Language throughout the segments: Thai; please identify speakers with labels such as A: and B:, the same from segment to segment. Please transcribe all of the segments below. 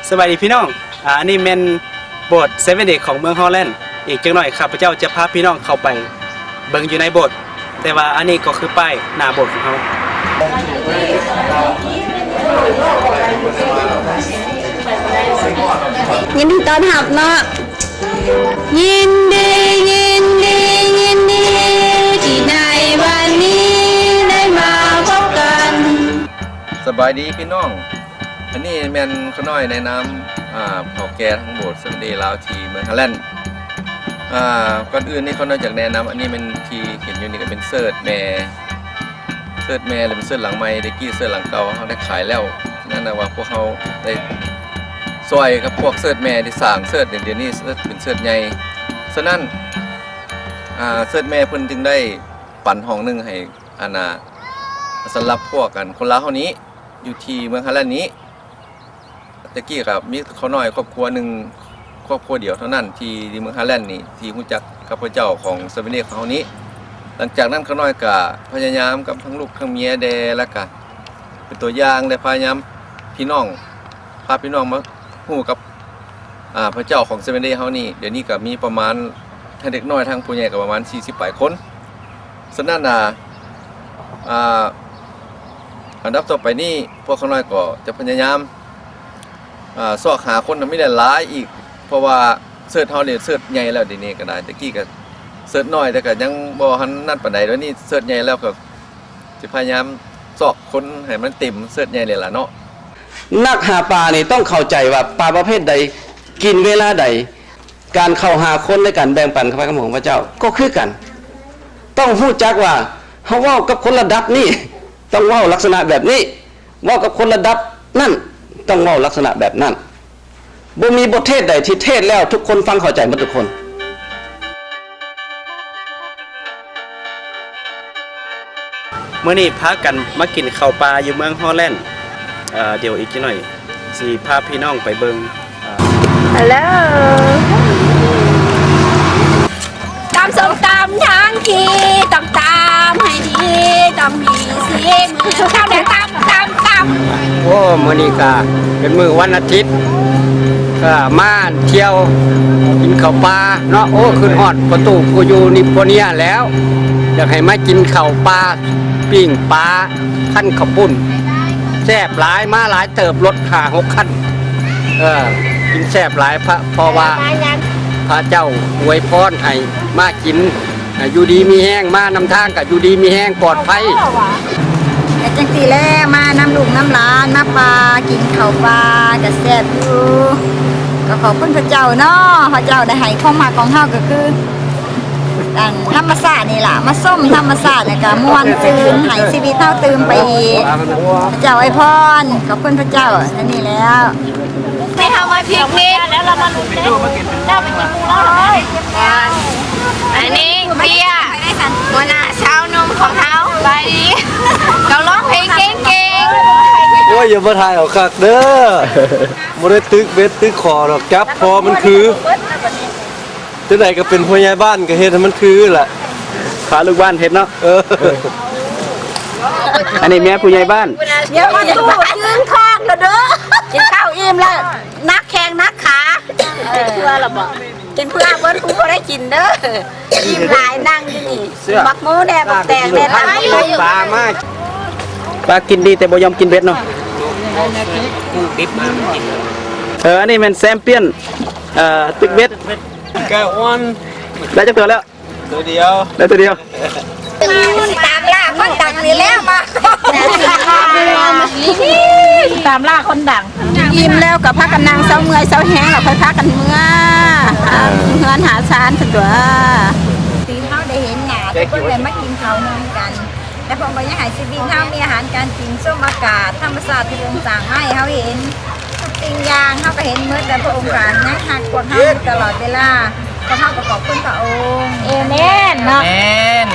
A: สวัสดีพี่น้องอันนี้เป็นโบสถ์เซเว่นเดย์ของเมืองฮอลแลนด์อีกจังหน่อยข้าพเจ้าจะพาพี่น้องเข้าไปเบิ่งอยู่ในโบสถ์แต่ว่าอันนี้ก็คือป้ายหน้าโบสถ์ของเขา
B: ยินดีต้อนรับเนาะยินดีที่ในวันนี้ได้มาพบกัน
C: สบายดีพี่น้องอันนี้แมนขน้อยในน้ำเผาแก่ทั้งโบสถ์เซเว่นเดย์ลาวทีเมืองฮอลแลนด์ก่อนอื่นนี่เขานอกจากแนะนำอันนี้เป็นที่เห็นอยู่นี่ก็เป็นเสิร์ชแม่หรือเป็นเสิร์ชหลังไม้ได้กี้เสิร์ชหลังเก่าเขาได้ขายแล้วนั่นนะว่าพวกเขาได้ซอยกับพวกเสิร์ชแม่ที่สั่งเสิร์ชเดี๋ยวนี้เสิร์ชเป็นเสิร์ชใหญ่ฉะนั้นเสิร์ชแม่เพิ่นจึงได้ปั่นห้องนึงให้สำหรับพวกกันคนลาวเฮานี้อยู่ที่เมืองฮอลแลนด์นี้ตะกี้ครับมีเขาน้อยครอบครัวหนึ่งครอบครัวเดียวเท่านั้นที่เมืองฮอลแลนด์นี่ที่รู้จักกับพระเจ้าของเซเว่นเดย์ของเขานี้หลังจากนั้นเขาน้อยก็พยายามกับทั้งลูกทั้งเมียแดแล้วก็เป็นตัวอย่างได้พยายามพี่น้องพาพี่น้องมาฮู้กับพระเจ้าของเซเว่นเดย์เขานี่เดี๋ยวนี้ก็มีประมาณทั้งเด็กน้อยทั้งผู้ใหญ่ก็ประมาณ40 ปลายคนฉะนั้นอันดับต่อไปนี่พวกเขาน้อยก็จะพยายามซอกหาคนไม่ได้หลายอีกเพราะว่าเสิร์ชเฮาเนี่ยเสิร์ชใหญ่แล้วเดี๋ยวนี้ก็ได้ตะกี้ก็เสิร์ชน้อยแต่ก็ยังบ่ทันนั่นปานใดแล้วนี่เสิร์ชใหญ่แล้วก็สิพยายามซอกคนให้มันเต็มเสิร์ชใหญ่เลยล่ะเนาะ
D: นักหาปลานี่ต้องเข้าใจว่าปลาประเภทใดกินเวลาใดการเข้าหาคนในการแบ่งปันพระคำของพระเจ้าก็คือกันต้องรู้จักว่าเฮาเว้ากับคนระดับนี้ต้องเว้าลักษณะแบบนี้เว้ากับคนระดับนั่นต้องเว้าลักษณะแบบนั้นบ่มีบทเทศใดที่เทศแล้วทุกคนฟังเข้าใจหมดทุกคน
A: เมื่อนี้พากันมากินข้าวปลาอยู่เมืองฮอลแลนด์เดี๋ยวอีกจังหน่อยสิพาพี่น้องไปเบิ่ง
B: ฮัลโหลตำส้มตำทั้งทีต้องตำให้ดีต้องมีสีมือข้าวแดงตำ
E: โอ้มื้อนี้ก็เป็นมื้อวันอาทิตย์ก็มาเที่ยวกินข้าวปลาเนาะโอ้ขึ้นฮอดประตูกูอยู่นิโปเนียแล้วอยากให้มากินข้าวปลาปิ้งปลาคั่นข้าวปุ้นแซ่บหลายมาหลายเติบรถ5-6 คันกินแซ่บหลายเพราะว่าพระเจ้าอวยพรให้มากินอยู่ดีมีแห้งมานำทางก็อยู่ดีมีแห้งปลอดภัย
B: แต่จังสีแลมาน้ำลูกน้ำหลานมาปลากินข้าวปลาก็แซ่บอยู่ก็ขอบคุณพระเจ้าเนาะพระเจ้าได้ให้ความมาของเฮาก็คือธรรมชาตินี่ล่ะมาส้มธรรมชาติเนี่ยก็ม่วนตื่นให้ชีวิตเฮาตื่นไปอีกพระเจ้าอวยพรขอบคุณพระเจ้านั่นนี่แล้วไม่ทำมาพิกนิกแล้วเรามาลุ้นเด้เราไปกินหมูแล้วเลยอันนี้เบียร์หัวหน้าชาวนมของเขาไปดีเขาร้องเพลงเก่ง
D: โอ้ยอย่ามาถ่ายเอาคักเด้อบ่ได้ตึกเบ็ดตึกคอดอกจับพอมันคือจังได๋ก็เป็นผู้ใหญ่บ้านก็เฮ็ดให้มันคือแหละ
A: ขาลูกบ้านเฮ็ดเนาะอันนี้แม่ผู้ใหญ่บ้าน
B: เดี๋ยวมันตู้ยืนคอกแล้วเด้อกินข้าวอิ่มแล้วนักแข่งนักขาเพื่อหรอบอกกินเพื่อเบิ้ลกูก็ได้กินเด้ออิ่มหลายนั่งอยู่นี่บักหมูแดงบักแตงแดงตายเลย
E: ปลามาก
A: ปลากินดีแต่บ่ยอมกินเบ็ดเนาะอันนี้มันแซมเปี้ยนตึกเบ็ด
D: แก้วอ้วน
A: ได้จักตัวแล้ว
D: ตัวเดียว
A: ได้ตัวเดียว
B: ตามล่าคนดังนี่แล้วมาตามล่าคนดังยิ้มแล้วกับพักกันนางเศร้าเมื่อยเศร้าแห้งเราค่อยพักกันเมื่อเฮือนหาชานสันตัวตีเขาได้เห็นหนาทุกคนเลยมากินข้าวนอนกันแต่ผมก็ยังให้ชีวิตเขามีอาหารการกินส้มอากาศธรรมชาติที่องค์สั่งให้เขาเห็นสิ่งอย่างเขาก็เห็นเมื่อแต่พระองค์การยังหักกดเขาตลอดเวลาก็เขาก็ขอบคุณพระองค์เอเมนเนาะเอเมน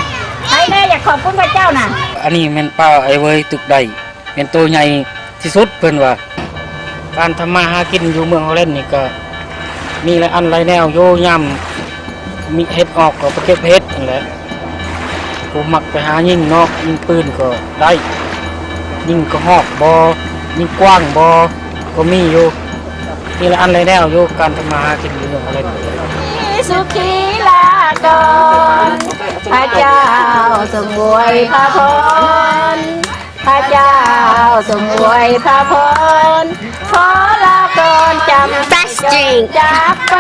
B: ใครแน่อยากขอบคุณพระเจ้าน่ะ
E: อันนี้แม่นปลาไอ้เว้ยตึกใดเป็นตัวใหญ่ที่สุดเพิ่นว่าการทำมาหากินอยู่เมืองฮอลแลนด์นี่ก็มีหลายอันหลายแนวโยย่ำมีเฮ็ดออกก็ไปเก็บเฮ็ดนั่นแหละผู้มักไปหายิงนอกยิงปืนก็ได้ยิงกระหอกบ่ยิงกว้างบ่ก็มีอยู่
A: มีละอันเลยแนวอยู่การทำมาหากินเมืองฮอลแลนด์
B: สุขีลาก่อนพระเจ้าทรงอวยพระพรพระเจ้าทรงอวยพระพรขอลาก่อนจำจากไป